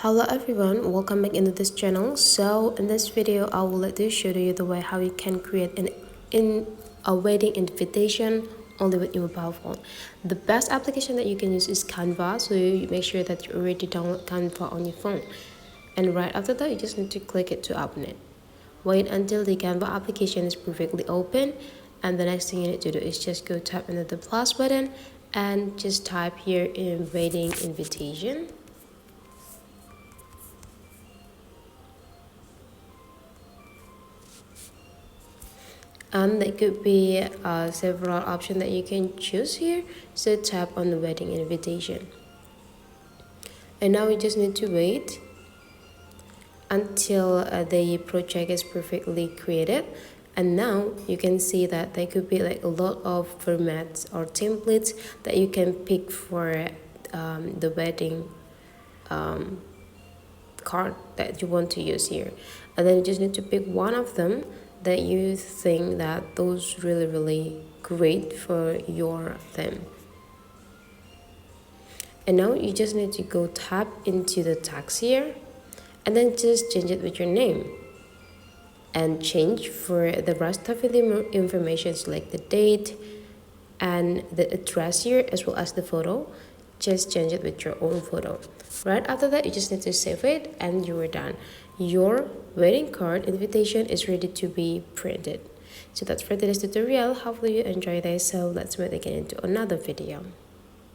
Hello everyone, welcome back into this channel. So in this video I will let you show you the way how you can create a wedding invitation only with your mobile phone. The best application that you can use is Canva, so you make sure that you already download Canva on your phone, and right after that you just need to click it to open it. Wait until the Canva application is perfectly open, and the next thing you need to do is just go tap into the plus button and just type here in wedding invitation. And there could be several options that you can choose here, so tap on the wedding invitation. And now we just need to wait until the project is perfectly created. And now you can see that there could be like a lot of formats or templates that you can pick for the wedding card that you want to use here, and then you just need to pick one of them that you think that those really great for your theme. And now you just need to go tap into the text here and then just change it with your name, and change for the rest of the information like the date and the address here as well as the photo. Just change it with your own photo. Right after that you just need to save it and you are done. Your wedding card invitation is ready to be printed. So that's for today's tutorial. Hopefully you enjoy this, so let's move again into another video.